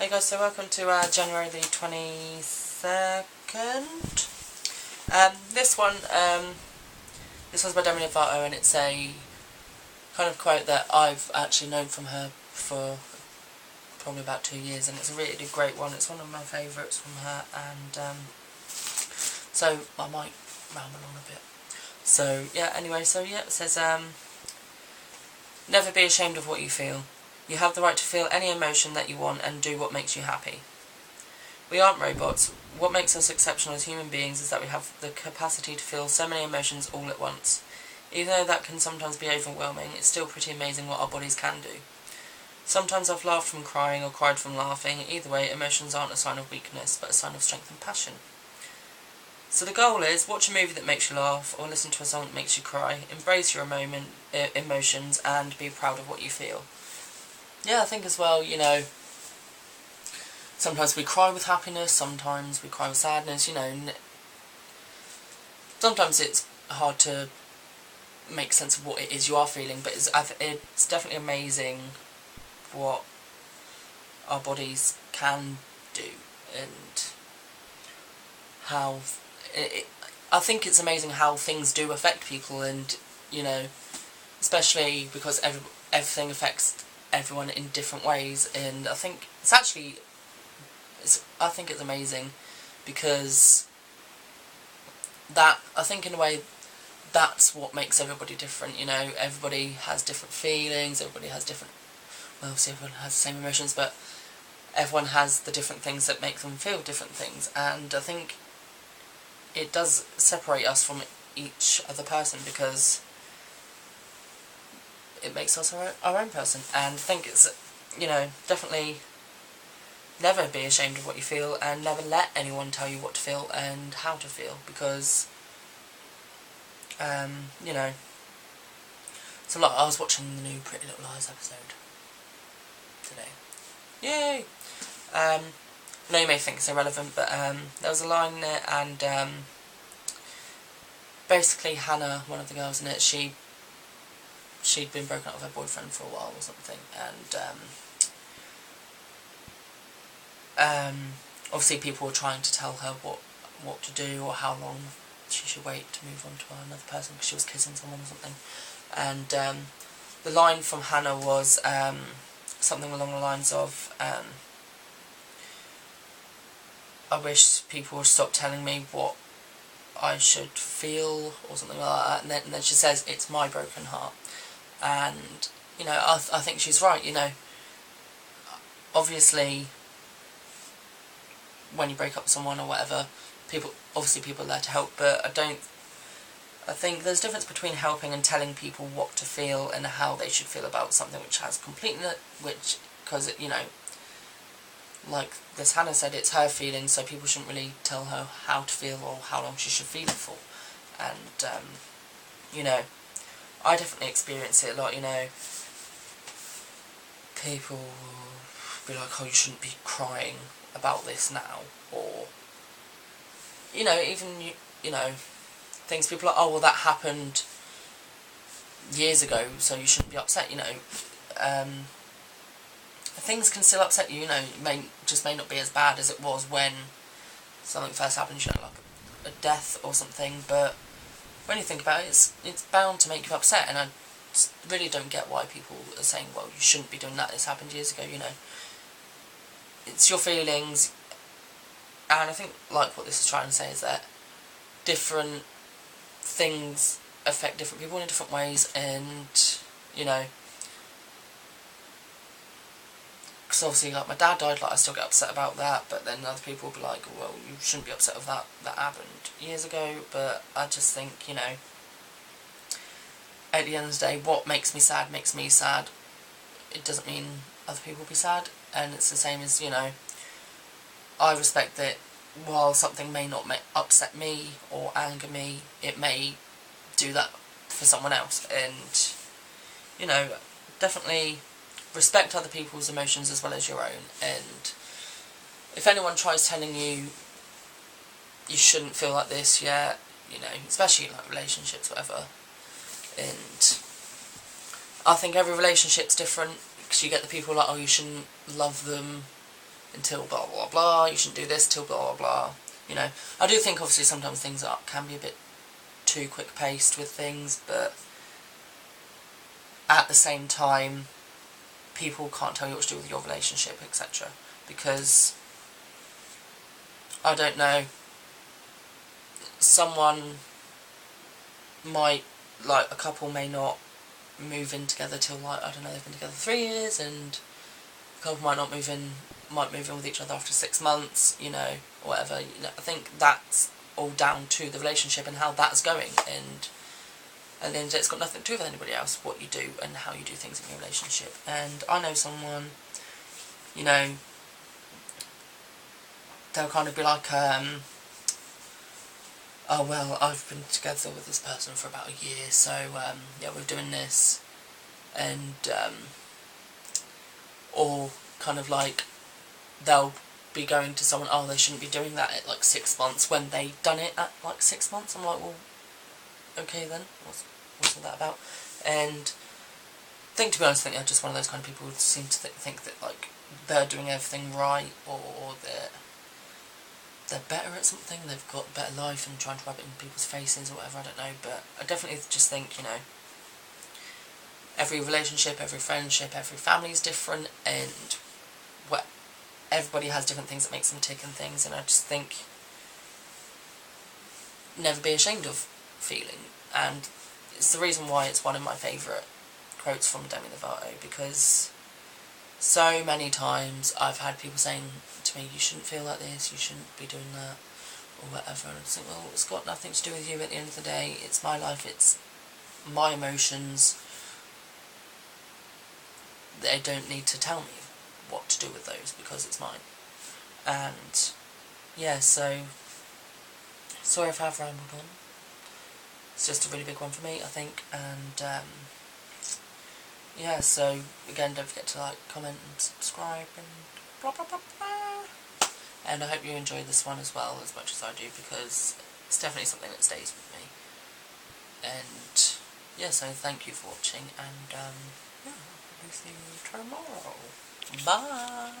Hey guys, so welcome to January the 22nd. This one's by Demi Lovato, and it's a kind of quote that I've actually known from her for probably about 2 years, and it's a really great one. It's one of my favourites from her, and so I might ramble on a bit. So yeah, anyway, so yeah, it says, never be ashamed of what you feel. You have the right to feel any emotion that you want and do what makes you happy. We aren't robots. What makes us exceptional as human beings is that we have the capacity to feel so many emotions all at once. Even though that can sometimes be overwhelming, it's still pretty amazing what our bodies can do. Sometimes I've laughed from crying or cried from laughing. Either way, emotions aren't a sign of weakness, but a sign of strength and passion. So the goal is, watch a movie that makes you laugh, or listen to a song that makes you cry. Embrace your emotions and be proud of what you feel. Yeah, I think as well, you know, sometimes we cry with happiness, sometimes we cry with sadness, you know. Sometimes it's hard to make sense of what it is you are feeling, but it's definitely amazing what our bodies can do, and how I think it's amazing how things do affect people, and, you know, especially because everything affects everyone in different ways, and I think it's amazing, because I think in a way that's what makes everybody different, you know. Everybody has different feelings, everybody has different, well, obviously everyone has the same emotions, but everyone has the different things that make them feel different things, and I think it does separate us from each other person, because it makes us our own person. And I think it's, you know, definitely never be ashamed of what you feel, and never let anyone tell you what to feel and how to feel, because you know, so like I was watching the new Pretty Little Liars episode today. Yay! I know you may think it's irrelevant, but there was a line in it, and basically Hannah, one of the girls in it, she'd been broken up with her boyfriend for a while or something, and obviously people were trying to tell her what to do, or how long she should wait to move on to another person because she was kissing someone or something. And the line from Hannah was something along the lines of, I wish people would stop telling me what I should feel, or something like that. And then she says, it's my broken heart. And, you know, I think she's right, you know. Obviously, when you break up with someone or whatever, people are there to help, but I think there's a difference between helping and telling people what to feel and how they should feel about something which has because, you know, like this Hannah said, it's her feelings, so people shouldn't really tell her how to feel or how long she should feel it for. And, you know, I definitely experience it a lot, you know. People will be like, oh, you shouldn't be crying about this now, or, you know, even, you know, things people are like, oh, well, that happened years ago, so you shouldn't be upset, you know. Things can still upset you, you know. It may not be as bad as it was when something first happened, you know, like a death or something, but when you think about it, it's bound to make you upset, and I really don't get why people are saying, well, you shouldn't be doing that, this happened years ago, you know. It's your feelings, and I think, like, what this is trying to say is that different things affect different people in different ways, and, you know, because obviously, like, my dad died, like, I still get upset about that, but then other people will be like, well, you shouldn't be upset with that happened years ago. But I just think, you know, at the end of the day, what makes me sad makes me sad. It doesn't mean other people will be sad, and it's the same as, you know, I respect that while something may not upset me or anger me, it may do that for someone else, and, you know, definitely respect other people's emotions as well as your own. And if anyone tries telling you you shouldn't feel like this, yeah, you know, especially like relationships, whatever, and I think every relationship's different, because you get the people like, oh, you shouldn't love them until blah blah blah, you shouldn't do this till blah blah blah. You know, I do think obviously sometimes things can be a bit too quick paced with things, but at the same time, people can't tell you what to do with your relationship, etc. Because, I don't know, someone might, like, a couple may not move in together till, like, I don't know, they've been together 3 years, and a couple might move in with each other after 6 months, you know, or whatever. You know, I think that's all down to the relationship and how that's going, and at the end of the day, it's got nothing to do with anybody else, what you do and how you do things in your relationship. And I know someone, you know, they'll kind of be like, oh well, I've been together with this person for about a year, so yeah, we're doing this, and or kind of like, they'll be going to someone, oh, they shouldn't be doing that at like 6 months, when they've done it at like 6 months. I'm like, well, okay then, what's all that about? And I think, to be honest, I think they're just one of those kind of people who seem to think that, like, they're doing everything right, or that they're better at something, they've got a better life, and trying to rub it in people's faces or whatever, I don't know. But I definitely just think, you know, every relationship, every friendship, every family is different, and everybody has different things that makes them tick and things, and I just think, never be ashamed of feeling. And it's the reason why it's one of my favourite quotes from Demi Lovato, because so many times I've had people saying to me, you shouldn't feel like this, you shouldn't be doing that, or whatever, and I just think, well, it's got nothing to do with you at the end of the day, it's my life, it's my emotions, they don't need to tell me what to do with those, because it's mine. And yeah, so sorry if I've rambled on. It's just a really big one for me, I think. And yeah, so again, don't forget to like, comment and subscribe and blah blah blah blah. And I hope you enjoyed this one as well, as much as I do, because it's definitely something that stays with me. And yeah, so thank you for watching, and yeah, I'll see you tomorrow. Bye!